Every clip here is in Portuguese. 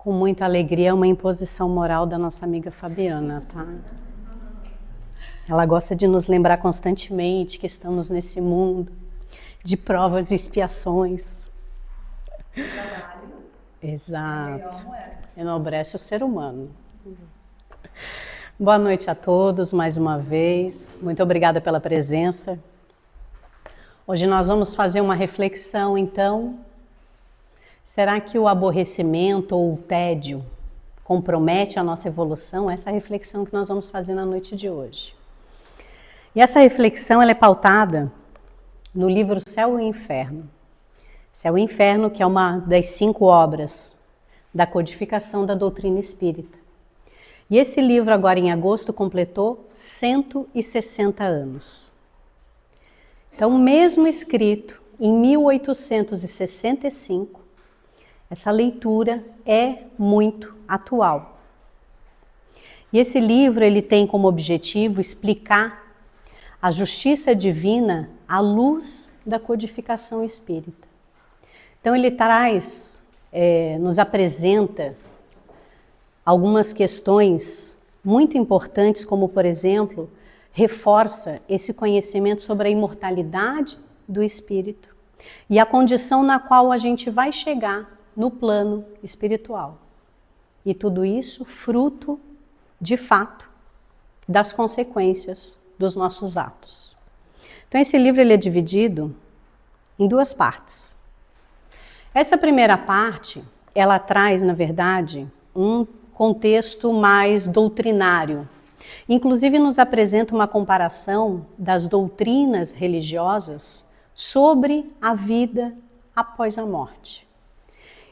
Com muita alegria, uma imposição moral da nossa amiga Fabiana, tá? Ela gosta de nos lembrar constantemente que estamos nesse mundo de provas e expiações. Trabalho. Exato. Enobrece o ser humano. Boa noite a todos, mais uma vez. Muito obrigada pela presença. Hoje nós vamos fazer uma reflexão, então. Será que o aborrecimento ou o tédio compromete a nossa evolução? Essa é a reflexão que nós vamos fazer na noite de hoje. E essa reflexão ela é pautada no livro Céu e Inferno. Céu e Inferno, que é uma das 5 obras da codificação da doutrina espírita. E esse livro, agora em agosto, completou 160 anos. Então, mesmo escrito em 1865, essa leitura é muito atual. E esse livro ele tem como objetivo explicar a justiça divina à luz da codificação espírita. Então ele nos apresenta algumas questões muito importantes, como por exemplo, reforça esse conhecimento sobre a imortalidade do espírito e a condição na qual a gente vai chegar no plano espiritual. E tudo isso fruto, de fato, das consequências dos nossos atos. Então esse livro ele é dividido em 2 partes. Essa primeira parte, ela traz, na verdade, um contexto mais doutrinário. Inclusive nos apresenta uma comparação das doutrinas religiosas sobre a vida após a morte.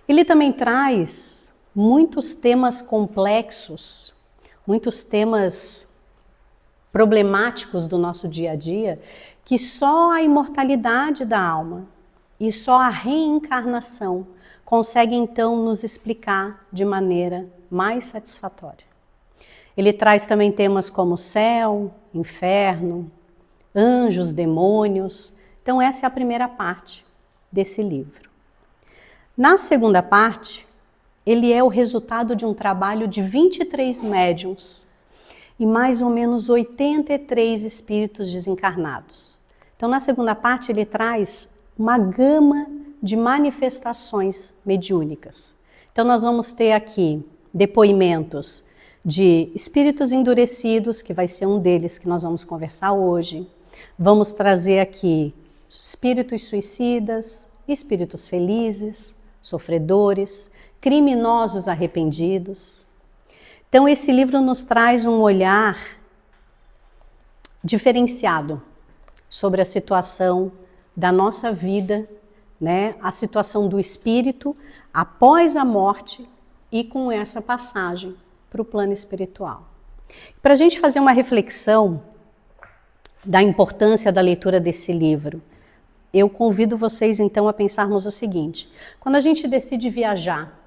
Ele também traz muitos temas complexos, muitos temas problemáticos do nosso dia a dia, que só a imortalidade da alma e só a reencarnação consegue então nos explicar de maneira mais satisfatória. Ele traz também temas como céu, inferno, anjos, demônios. Então essa é a primeira parte desse livro. Na segunda parte, ele é o resultado de um trabalho de 23 médiuns e mais ou menos 83 espíritos desencarnados. Então, na segunda parte, ele traz uma gama de manifestações mediúnicas. Então, nós vamos ter aqui depoimentos de espíritos endurecidos, que vai ser um deles que nós vamos conversar hoje. Vamos trazer aqui espíritos suicidas, espíritos felizes, sofredores, criminosos arrependidos. Então esse livro nos traz um olhar diferenciado sobre a situação da nossa vida, né? A situação do espírito após a morte e com essa passagem para o plano espiritual. Para a gente fazer uma reflexão da importância da leitura desse livro, eu convido vocês então a pensarmos o seguinte: quando a gente decide viajar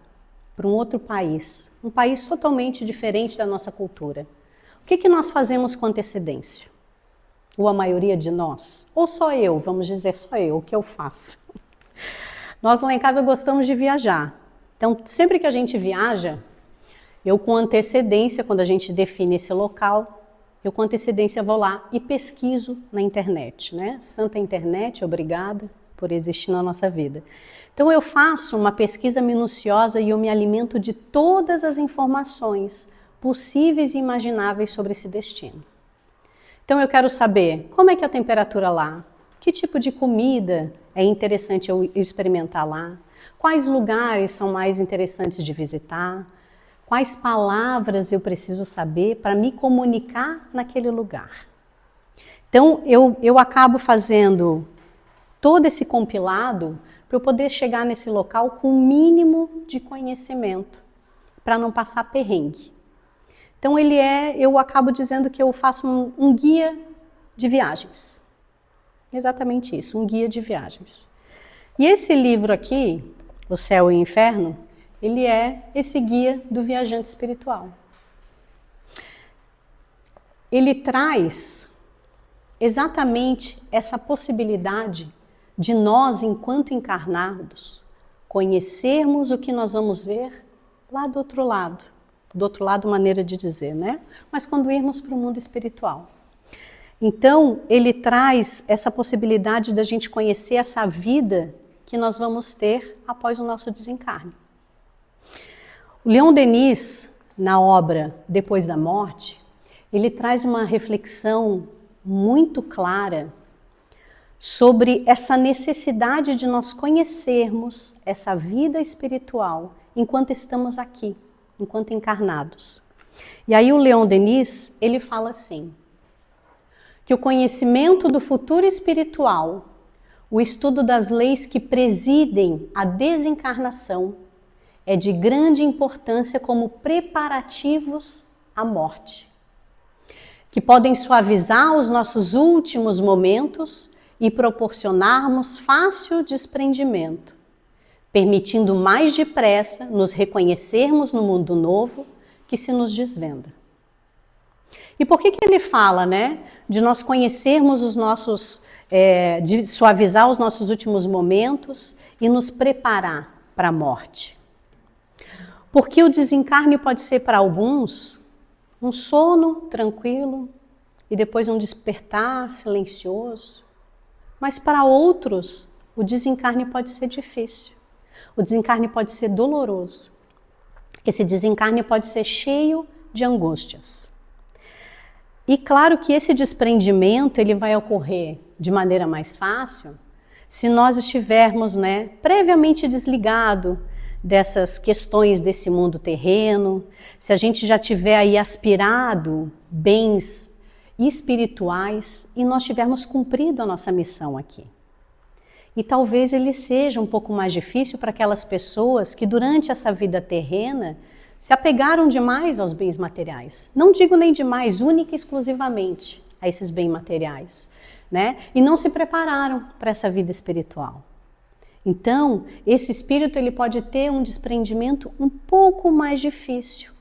para um outro país, um país totalmente diferente da nossa cultura, o que nós fazemos com antecedência? Ou a maioria de nós? Ou só eu, vamos dizer só eu, o que eu faço? Nós lá em casa gostamos de viajar. Então sempre que a gente viaja, eu com antecedência, quando a gente define esse local, eu com antecedência vou lá e pesquiso na internet, né? Santa internet, obrigada por existir na nossa vida. Então eu faço uma pesquisa minuciosa e eu me alimento de todas as informações possíveis e imagináveis sobre esse destino. Então eu quero saber como é que é a temperatura lá, que tipo de comida é interessante eu experimentar lá, quais lugares são mais interessantes de visitar, quais palavras eu preciso saber para me comunicar naquele lugar. Então, eu acabo fazendo todo esse compilado para eu poder chegar nesse local com o mínimo de conhecimento, para não passar perrengue. Então, eu acabo dizendo que eu faço um guia de viagens. Exatamente isso, um guia de viagens. E esse livro aqui, O Céu e o Inferno, ele é esse guia do viajante espiritual. Ele traz exatamente essa possibilidade de nós, enquanto encarnados, conhecermos o que nós vamos ver lá do outro lado, maneira de dizer, né? Mas quando irmos para o mundo espiritual. Então, ele traz essa possibilidade da gente conhecer essa vida que nós vamos ter após o nosso desencarne. O Leon Denis, na obra Depois da Morte, ele traz uma reflexão muito clara sobre essa necessidade de nós conhecermos essa vida espiritual enquanto estamos aqui, enquanto encarnados. E aí o Leon Denis, ele fala assim, que o conhecimento do futuro espiritual, o estudo das leis que presidem a desencarnação, é de grande importância como preparativos à morte, que podem suavizar os nossos últimos momentos e proporcionarmos fácil desprendimento, permitindo mais depressa nos reconhecermos no mundo novo que se nos desvenda. E por que ele fala, né, de nós conhecermos os nossos, de suavizar os nossos últimos momentos e nos preparar para a morte? Porque o desencarne pode ser para alguns um sono tranquilo e depois um despertar silencioso, mas para outros o desencarne pode ser difícil, o desencarne pode ser doloroso, esse desencarne pode ser cheio de angústias. E claro que esse desprendimento ele vai ocorrer de maneira mais fácil se nós estivermos, né, previamente desligado dessas questões desse mundo terreno, se a gente já tiver aí aspirado bens espirituais e nós tivermos cumprido a nossa missão aqui. E talvez ele seja um pouco mais difícil para aquelas pessoas que durante essa vida terrena se apegaram demais aos bens materiais. Não digo nem demais, única e exclusivamente a esses bens materiais, né? E não se prepararam para essa vida espiritual. Então, esse espírito ele pode ter um desprendimento um pouco mais difícil,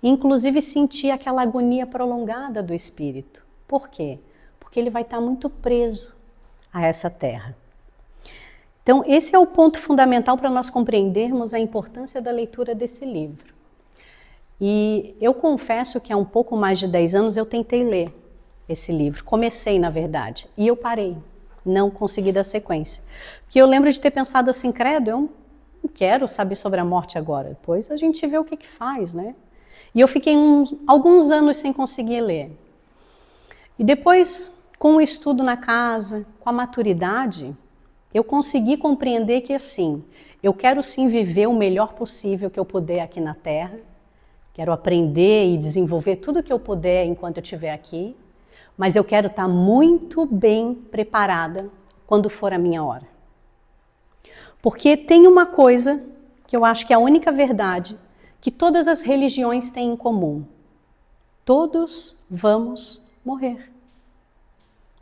inclusive sentir aquela agonia prolongada do espírito. Por quê? Porque ele vai estar muito preso a essa terra. Então, esse é o ponto fundamental para nós compreendermos a importância da leitura desse livro. E eu confesso que há um pouco mais de 10 anos eu tentei ler esse livro. Comecei, na verdade, e eu parei. Não consegui dar sequência. Porque eu lembro de ter pensado assim, credo, eu não quero saber sobre a morte agora. Depois a gente vê o que faz, né? E eu fiquei alguns anos sem conseguir ler. E depois, com o estudo na casa, com a maturidade, eu consegui compreender que assim, eu quero sim viver o melhor possível que eu puder aqui na Terra. Quero aprender e desenvolver tudo que eu puder enquanto eu estiver aqui. Mas eu quero estar muito bem preparada quando for a minha hora. Porque tem uma coisa que eu acho que é a única verdade que todas as religiões têm em comum. Todos vamos morrer.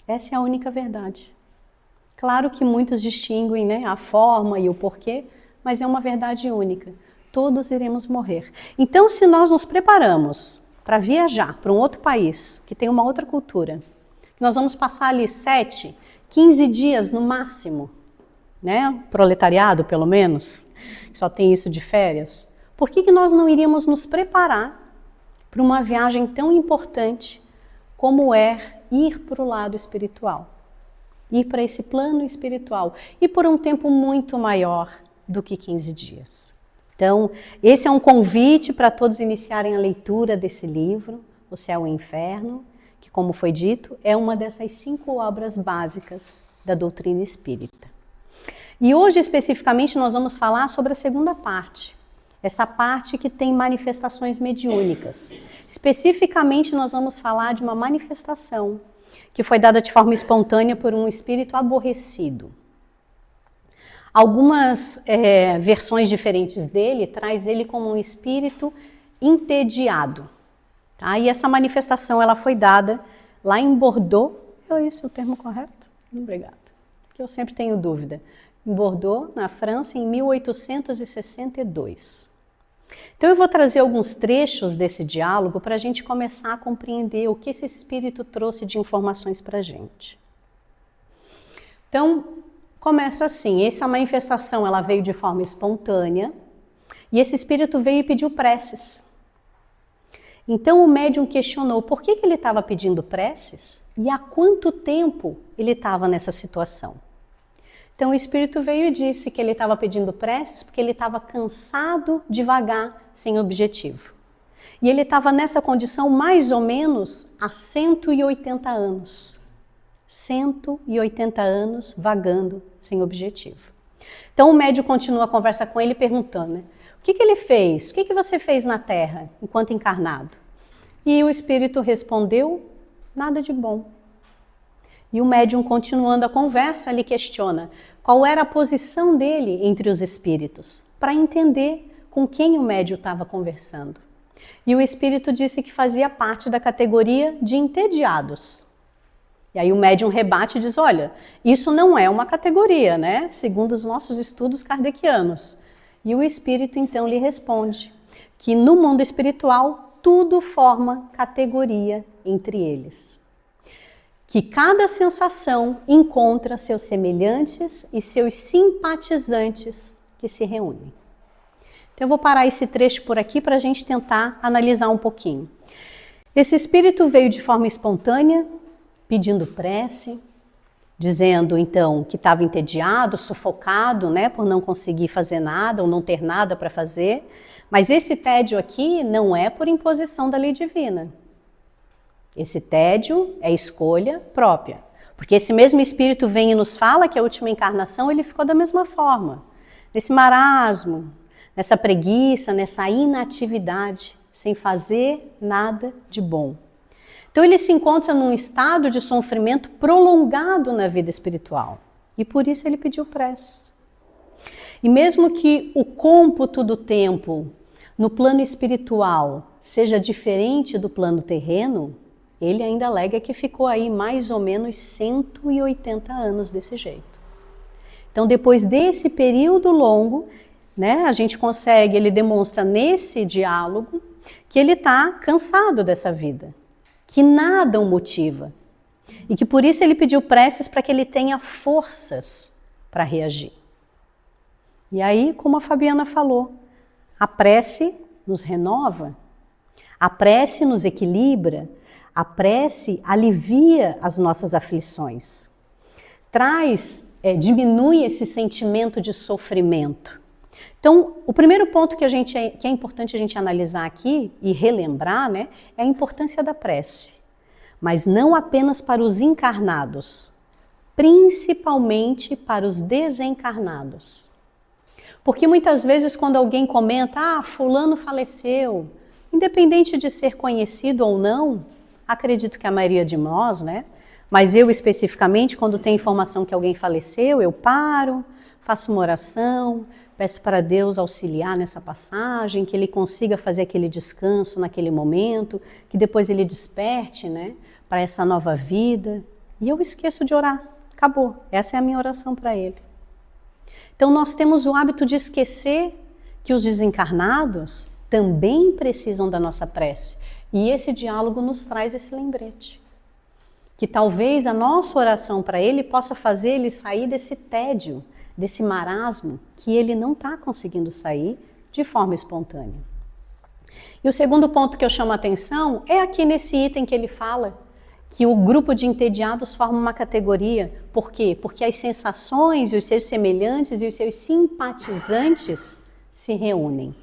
Essa é a única verdade. Claro que muitos distinguem, né, a forma e o porquê, mas é uma verdade única. Todos iremos morrer. Então, se nós nos preparamos para viajar para um outro país, que tem uma outra cultura, nós vamos passar ali 7, 15 dias no máximo, né? Proletariado, pelo menos, que só tem isso de férias. Por que nós não iríamos nos preparar para uma viagem tão importante como é ir para o lado espiritual? Ir para esse plano espiritual e por um tempo muito maior do que 15 dias. Então, esse é um convite para todos iniciarem a leitura desse livro, O Céu e o Inferno, que, como foi dito, é uma dessas 5 obras básicas da doutrina espírita. E hoje, especificamente, nós vamos falar sobre a segunda parte, essa parte que tem manifestações mediúnicas. Especificamente, nós vamos falar de uma manifestação que foi dada de forma espontânea por um espírito aborrecido. Algumas versões diferentes dele traz ele como um espírito entediado. Tá? E essa manifestação ela foi dada lá em Bordeaux. É esse o termo correto? Obrigada. Que eu sempre tenho dúvida. Em Bordeaux, na França, em 1862. Então eu vou trazer alguns trechos desse diálogo para a gente começar a compreender o que esse espírito trouxe de informações para a gente. Então, começa assim, essa manifestação ela veio de forma espontânea E esse espírito veio e pediu preces. Então o médium questionou por que ele estava pedindo preces e há quanto tempo ele estava nessa situação. Então o espírito veio e disse que ele estava pedindo preces porque ele estava cansado de vagar sem objetivo. E ele estava nessa condição mais ou menos há 180 anos. 180 anos vagando sem objetivo. Então o médium continua a conversa com ele perguntando, né? O que ele fez? O que você fez na Terra enquanto encarnado? E o espírito respondeu, nada de bom. E o médium, continuando a conversa, lhe questiona qual era a posição dele entre os espíritos, para entender com quem o médium estava conversando. E o espírito disse que fazia parte da categoria de entediados. E aí o médium rebate e diz, olha, isso não é uma categoria, né? Segundo os nossos estudos kardecianos. E o espírito então lhe responde que no mundo espiritual tudo forma categoria entre eles. Que cada sensação encontra seus semelhantes e seus simpatizantes que se reúnem. Então eu vou parar esse trecho por aqui para a gente tentar analisar um pouquinho. Esse espírito veio de forma espontânea, pedindo prece, dizendo então que estava entediado, sufocado, né, por não conseguir fazer nada ou não ter nada para fazer. Mas esse tédio aqui não é por imposição da lei divina. Esse tédio é escolha própria. Porque esse mesmo espírito vem e nos fala que a última encarnação ele ficou da mesma forma. Nesse marasmo, nessa preguiça, nessa inatividade, sem fazer nada de bom. Então ele se encontra num estado de sofrimento prolongado na vida espiritual. E por isso ele pediu prece. E mesmo que o cômputo do tempo no plano espiritual seja diferente do plano terreno, ele ainda alega que ficou aí mais ou menos 180 anos desse jeito. Então depois desse período longo, né, a gente consegue, ele demonstra nesse diálogo que ele está cansado dessa vida, que nada o motiva e que por isso ele pediu preces para que ele tenha forças para reagir. E aí, como a Fabiana falou, a prece nos renova, a prece nos equilibra, a prece alivia as nossas aflições, diminui esse sentimento de sofrimento. Então, o primeiro ponto que é importante a gente analisar aqui e relembrar, né, é a importância da prece. Mas não apenas para os encarnados, principalmente para os desencarnados. Porque muitas vezes quando alguém comenta, fulano faleceu, independente de ser conhecido ou não, acredito que a maioria de nós, né, mas eu especificamente, quando tem informação que alguém faleceu, eu paro, faço uma oração, peço para Deus auxiliar nessa passagem, que Ele consiga fazer aquele descanso naquele momento, que depois Ele desperte, né, para essa nova vida. E eu esqueço de orar. Acabou. Essa é a minha oração para Ele. Então nós temos o hábito de esquecer que os desencarnados também precisam da nossa prece. E esse diálogo nos traz esse lembrete. Que talvez a nossa oração para Ele possa fazer Ele sair desse tédio, desse marasmo que ele não está conseguindo sair de forma espontânea. E o segundo ponto que eu chamo a atenção é aqui nesse item que ele fala que o grupo de entediados forma uma categoria. Por quê? Porque as sensações, os seus semelhantes e os seus simpatizantes se reúnem.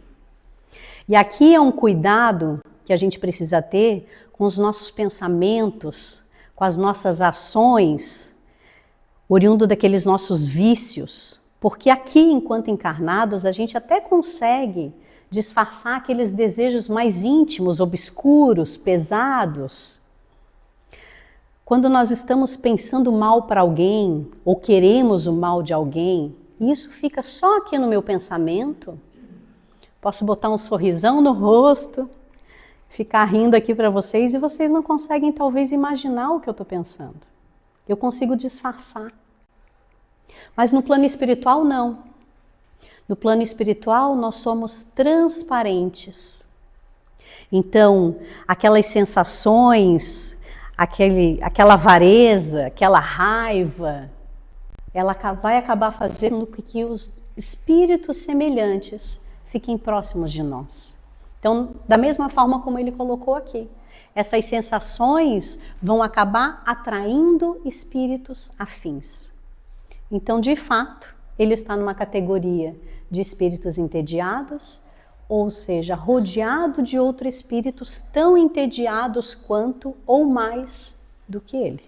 E aqui é um cuidado que a gente precisa ter com os nossos pensamentos, com as nossas ações, oriundo daqueles nossos vícios, porque aqui, enquanto encarnados, a gente até consegue disfarçar aqueles desejos mais íntimos, obscuros, pesados. Quando nós estamos pensando mal para alguém, ou queremos o mal de alguém, e isso fica só aqui no meu pensamento, posso botar um sorrisão no rosto, ficar rindo aqui para vocês, e vocês não conseguem talvez imaginar o que eu estou pensando. Eu consigo disfarçar. Mas no plano espiritual, não. No plano espiritual, nós somos transparentes. Então, aquelas sensações, aquela avareza, aquela raiva, ela vai acabar fazendo com que os espíritos semelhantes fiquem próximos de nós. Então, da mesma forma como ele colocou aqui, essas sensações vão acabar atraindo espíritos afins. Então, de fato, ele está numa categoria de espíritos entediados, ou seja, rodeado de outros espíritos tão entediados quanto ou mais do que ele.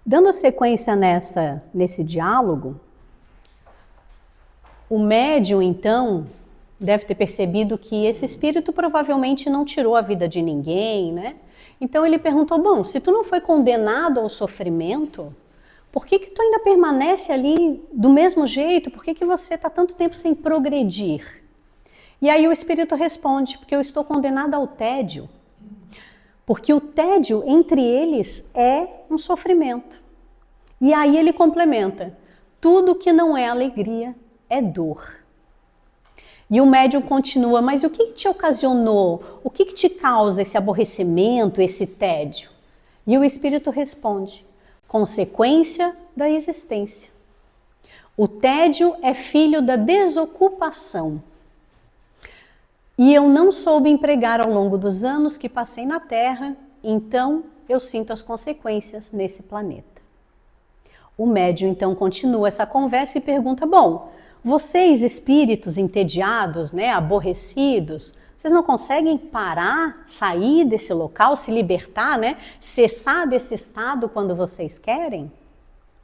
Dando sequência nesse diálogo, o médium, então, deve ter percebido que esse espírito provavelmente não tirou a vida de ninguém, né? Então ele perguntou, bom, se tu não foi condenado ao sofrimento, por que tu ainda permanece ali do mesmo jeito? Por que você está tanto tempo sem progredir? E aí o espírito responde, porque eu estou condenado ao tédio. Porque o tédio entre eles é um sofrimento. E aí ele complementa, tudo que não é alegria é dor. E o médium continua, mas o que te ocasionou? O que te causa esse aborrecimento, esse tédio? E o espírito responde, consequência da existência. O tédio é filho da desocupação. E eu não soube empregar ao longo dos anos que passei na Terra, então eu sinto as consequências nesse planeta. O médium então continua essa conversa e pergunta, bom, vocês espíritos entediados, né, aborrecidos, vocês não conseguem parar, sair desse local, se libertar, né, cessar desse estado quando vocês querem?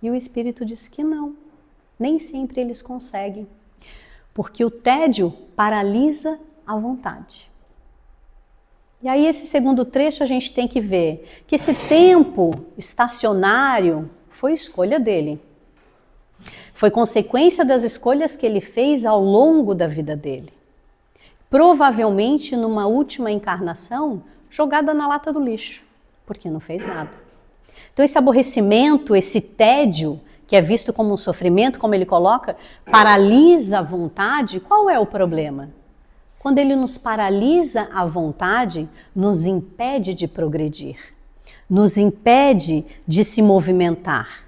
E o espírito diz que não, nem sempre eles conseguem, porque o tédio paralisa a vontade. E aí esse segundo trecho a gente tem que ver que esse tempo estacionário foi escolha dele. Foi consequência das escolhas que ele fez ao longo da vida dele. Provavelmente numa última encarnação jogada na lata do lixo, porque não fez nada. Então esse aborrecimento, esse tédio, que é visto como um sofrimento, como ele coloca, paralisa a vontade. Qual é o problema? Quando ele nos paralisa a vontade, nos impede de progredir, nos impede de se movimentar,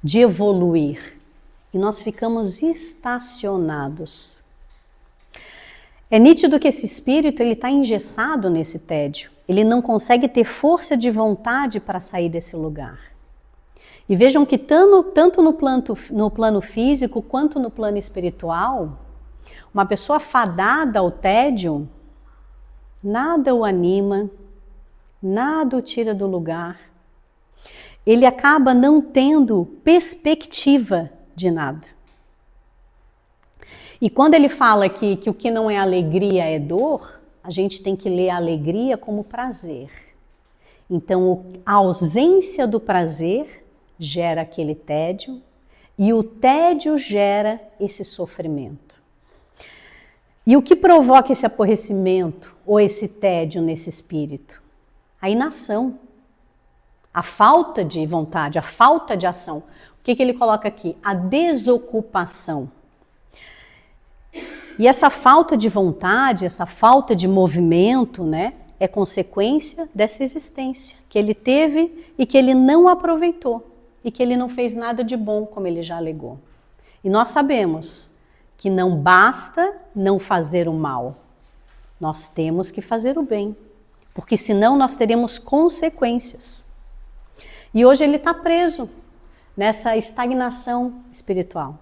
de evoluir. E nós ficamos estacionados. É nítido que esse espírito está engessado nesse tédio. Ele não consegue ter força de vontade para sair desse lugar. E vejam que tanto no plano físico quanto no plano espiritual, uma pessoa fadada ao tédio, nada o anima, nada o tira do lugar. Ele acaba não tendo perspectiva de nada. E quando ele fala aqui que o que não é alegria é dor, a gente tem que ler a alegria como prazer. Então, a ausência do prazer gera aquele tédio e o tédio gera esse sofrimento. E o que provoca esse aborrecimento ou esse tédio nesse espírito? A inação, a falta de vontade, a falta de ação. O que ele coloca aqui? A desocupação. E essa falta de vontade, essa falta de movimento, né, é consequência dessa existência que ele teve e que ele não aproveitou e que ele não fez nada de bom, como ele já alegou. E nós sabemos que não basta não fazer o mal, nós temos que fazer o bem, porque senão nós teremos consequências. E hoje ele está preso nessa estagnação espiritual.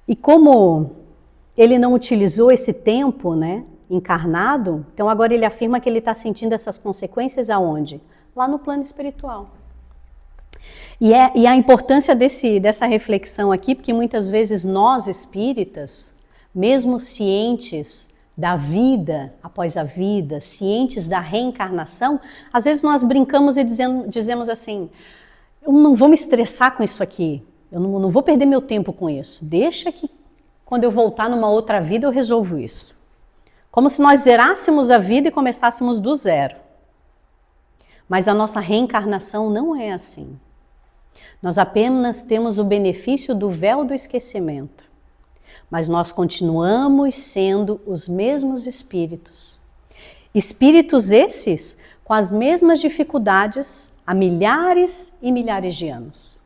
E como ele não utilizou esse tempo, né, encarnado, então agora ele afirma que ele está sentindo essas consequências aonde? Lá no plano espiritual. E a importância dessa reflexão aqui, porque muitas vezes nós espíritas, mesmo cientes da vida após a vida, cientes da reencarnação, às vezes nós brincamos e dizemos assim, eu não vou me estressar com isso aqui, eu não vou perder meu tempo com isso, deixa que quando eu voltar numa outra vida eu resolvo isso. Como se nós zerássemos a vida e começássemos do zero. Mas a nossa reencarnação não é assim. Nós apenas temos o benefício do véu do esquecimento. Mas nós continuamos sendo os mesmos espíritos. Espíritos esses com as mesmas dificuldades há milhares e milhares de anos.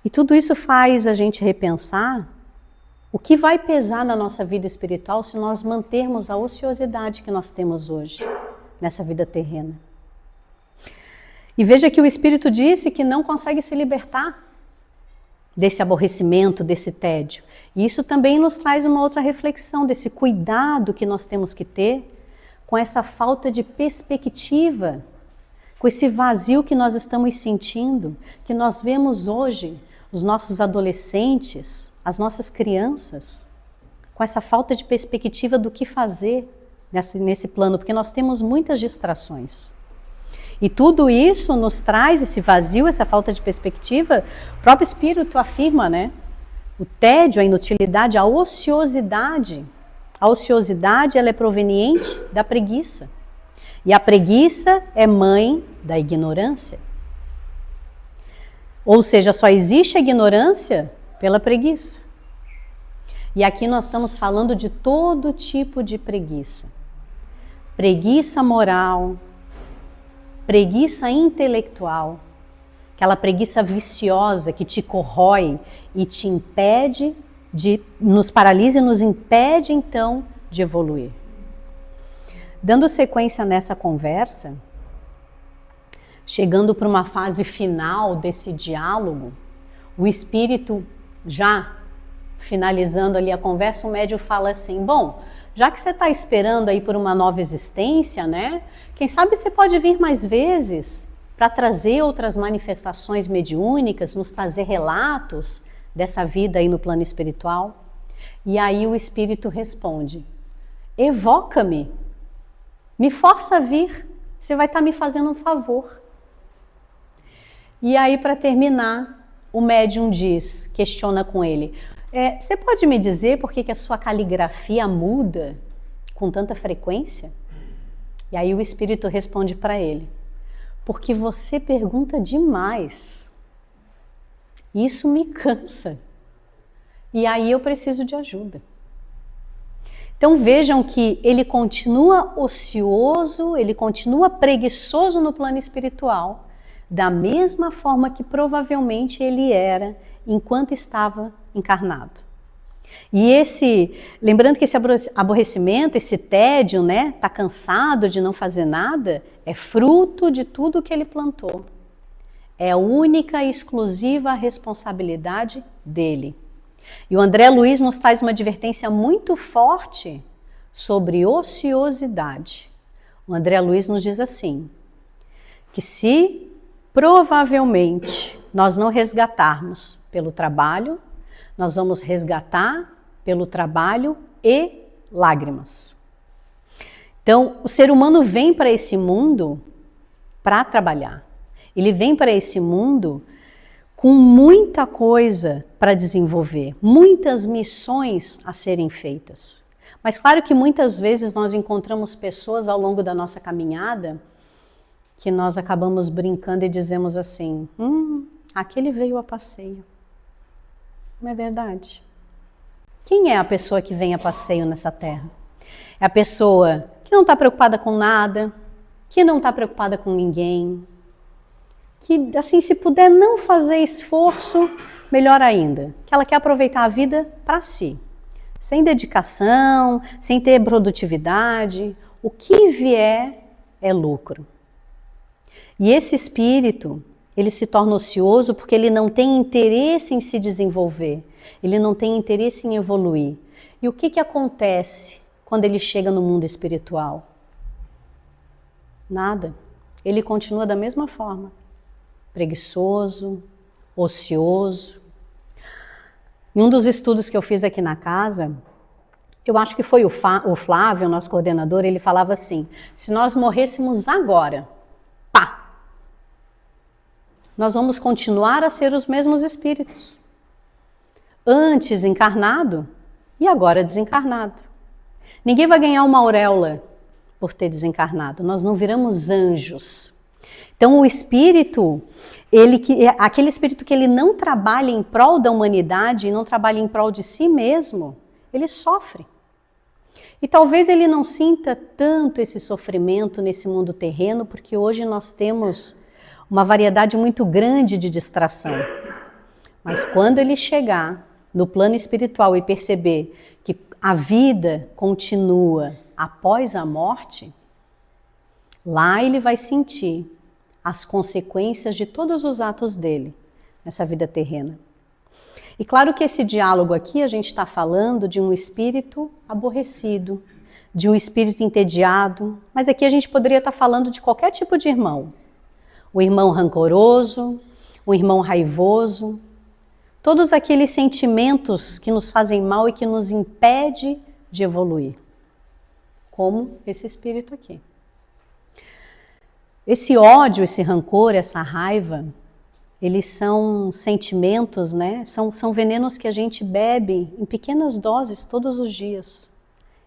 E tudo isso faz a gente repensar o que vai pesar na nossa vida espiritual se nós mantermos a ociosidade que nós temos hoje, nessa vida terrena. E veja que o Espírito disse que não consegue se libertar desse aborrecimento, desse tédio. E isso também nos traz uma outra reflexão, desse cuidado que nós temos que ter com essa falta de perspectiva, com esse vazio que nós estamos sentindo, que nós vemos hoje, os nossos adolescentes, as nossas crianças, com essa falta de perspectiva do que fazer nesse plano, porque nós temos muitas distrações. E tudo isso nos traz esse vazio, essa falta de perspectiva. O próprio Espírito afirma, né? O tédio, a inutilidade, a ociosidade. A ociosidade, ela é proveniente da preguiça. E a preguiça é mãe da ignorância. Ou seja, só existe a ignorância pela preguiça. E aqui nós estamos falando de todo tipo de preguiça. Preguiça moral, preguiça intelectual, aquela preguiça viciosa que te corrói e te impede, nos paralisa e nos impede então de evoluir. Dando sequência nessa conversa, chegando para uma fase final desse diálogo, o Espírito já finalizando ali a conversa, o médium fala assim, bom, já que você está esperando aí por uma nova existência, né? Quem sabe você pode vir mais vezes para trazer outras manifestações mediúnicas, nos trazer relatos dessa vida aí no plano espiritual. E aí o Espírito responde, evoca-me, me força a vir, você vai estar me fazendo um favor. E aí, para terminar, o médium diz, questiona com ele, você pode me dizer por que a sua caligrafia muda com tanta frequência? E aí o Espírito responde para ele, porque você pergunta demais. Isso me cansa. E aí eu preciso de ajuda. Então vejam que ele continua ocioso, ele continua preguiçoso no plano espiritual, da mesma forma que provavelmente ele era enquanto estava encarnado. E lembrando que esse aborrecimento, esse tédio, né, tá cansado de não fazer nada, é fruto de tudo que ele plantou. É única e exclusiva a responsabilidade dele. E o André Luiz nos traz uma advertência muito forte sobre ociosidade. O André Luiz nos diz assim, que se provavelmente nós não resgatarmos pelo trabalho, nós vamos resgatar pelo trabalho e lágrimas. Então, o ser humano vem para esse mundo para trabalhar. Ele vem para esse mundo com muita coisa para desenvolver, muitas missões a serem feitas. Mas claro que muitas vezes nós encontramos pessoas ao longo da nossa caminhada que nós acabamos brincando e dizemos assim, aquele veio a passeio. Não é verdade? Quem é a pessoa que vem a passeio nessa terra? É a pessoa que não está preocupada com nada, que não está preocupada com ninguém, que, assim, se puder não fazer esforço, melhor ainda, que ela quer aproveitar a vida para si, sem dedicação, sem ter produtividade, o que vier é lucro. E esse espírito, ele se torna ocioso porque ele não tem interesse em se desenvolver, ele não tem interesse em evoluir. E o que acontece quando ele chega no mundo espiritual? Nada. Ele continua da mesma forma, preguiçoso, ocioso. Em um dos estudos que eu fiz aqui na casa, eu acho que foi o Flávio, nosso coordenador, ele falava assim, se nós morrêssemos agora, nós vamos continuar a ser os mesmos espíritos. Antes encarnado e agora desencarnado. Ninguém vai ganhar uma auréola por ter desencarnado. Nós não viramos anjos. Então o espírito, aquele espírito que ele não trabalha em prol da humanidade e não trabalha em prol de si mesmo, ele sofre. E talvez ele não sinta tanto esse sofrimento nesse mundo terreno, porque hoje nós temos uma variedade muito grande de distração. Mas quando ele chegar no plano espiritual e perceber que a vida continua após a morte, lá ele vai sentir as consequências de todos os atos dele nessa vida terrena. E claro que esse diálogo aqui a gente está falando de um espírito aborrecido, de um espírito entediado, mas aqui a gente poderia estar falando de qualquer tipo de irmão. O irmão rancoroso, o irmão raivoso, todos aqueles sentimentos que nos fazem mal e que nos impedem de evoluir, como esse espírito aqui. Esse ódio, esse rancor, essa raiva, eles são sentimentos, né? São venenos que a gente bebe em pequenas doses todos os dias.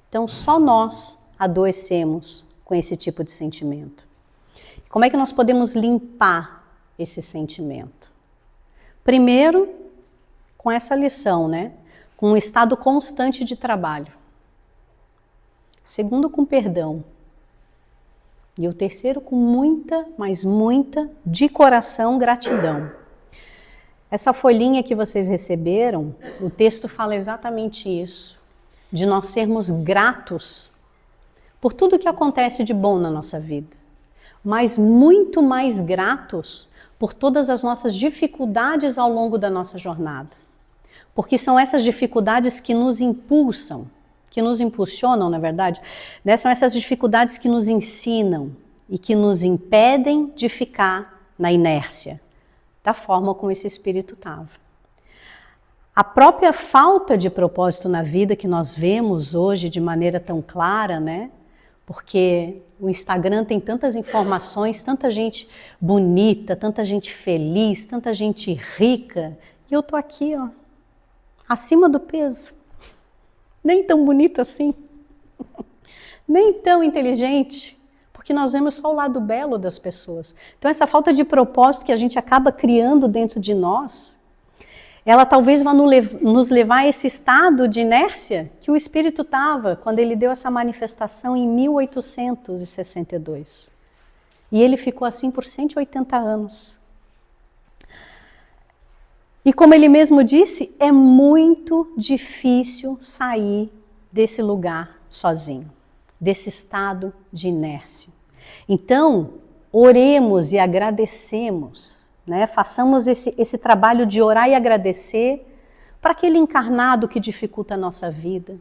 Então, só nós adoecemos com esse tipo de sentimento. Como é que nós podemos limpar esse sentimento? Primeiro, com essa lição, né? Com um estado constante de trabalho. Segundo, com perdão. E o terceiro, com muita, mas muita, de coração, gratidão. Essa folhinha que vocês receberam, o texto fala exatamente isso. De nós sermos gratos por tudo que acontece de bom na nossa vida. Mas muito mais gratos por todas as nossas dificuldades ao longo da nossa jornada. Porque são essas dificuldades que nos impulsam, que nos impulsionam, na verdade, né? São essas dificuldades que nos ensinam e que nos impedem de ficar na inércia, da forma como esse espírito estava. A própria falta de propósito na vida que nós vemos hoje de maneira tão clara, né? Porque o Instagram tem tantas informações, tanta gente bonita, tanta gente feliz, tanta gente rica, e eu tô aqui, ó, acima do peso. Nem tão bonita assim, nem tão inteligente, porque nós vemos só o lado belo das pessoas. Então essa falta de propósito que a gente acaba criando dentro de nós, ela talvez vá nos levar a esse estado de inércia que o espírito estava quando ele deu essa manifestação em 1862. E ele ficou assim por 180 anos. E como ele mesmo disse, é muito difícil sair desse lugar sozinho, desse estado de inércia. Então, oremos e agradecemos, né? Façamos esse trabalho de orar e agradecer para aquele encarnado que dificulta a nossa vida,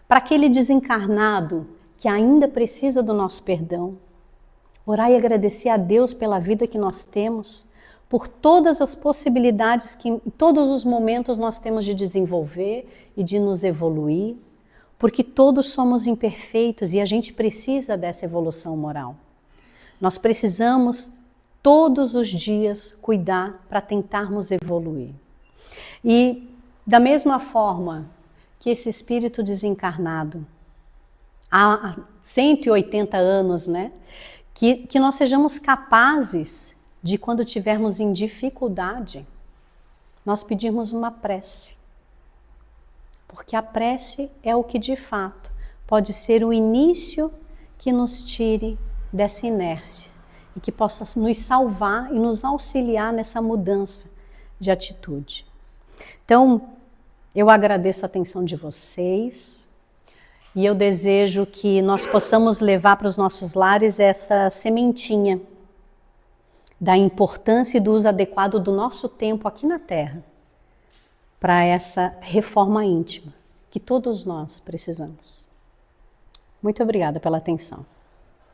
para aquele desencarnado que ainda precisa do nosso perdão. Orar e agradecer a Deus pela vida que nós temos, por todas as possibilidades que em todos os momentos nós temos de desenvolver e de nos evoluir, porque todos somos imperfeitos e a gente precisa dessa evolução moral. Nós precisamos todos os dias cuidar para tentarmos evoluir. E da mesma forma que esse espírito desencarnado, há 180 anos, né, que nós sejamos capazes de, quando tivermos em dificuldade, nós pedirmos uma prece. Porque a prece é o que de fato pode ser o início que nos tire dessa inércia e que possa nos salvar e nos auxiliar nessa mudança de atitude. Então, eu agradeço a atenção de vocês e eu desejo que nós possamos levar para os nossos lares essa sementinha da importância e do uso adequado do nosso tempo aqui na Terra para essa reforma íntima que todos nós precisamos. Muito obrigada pela atenção.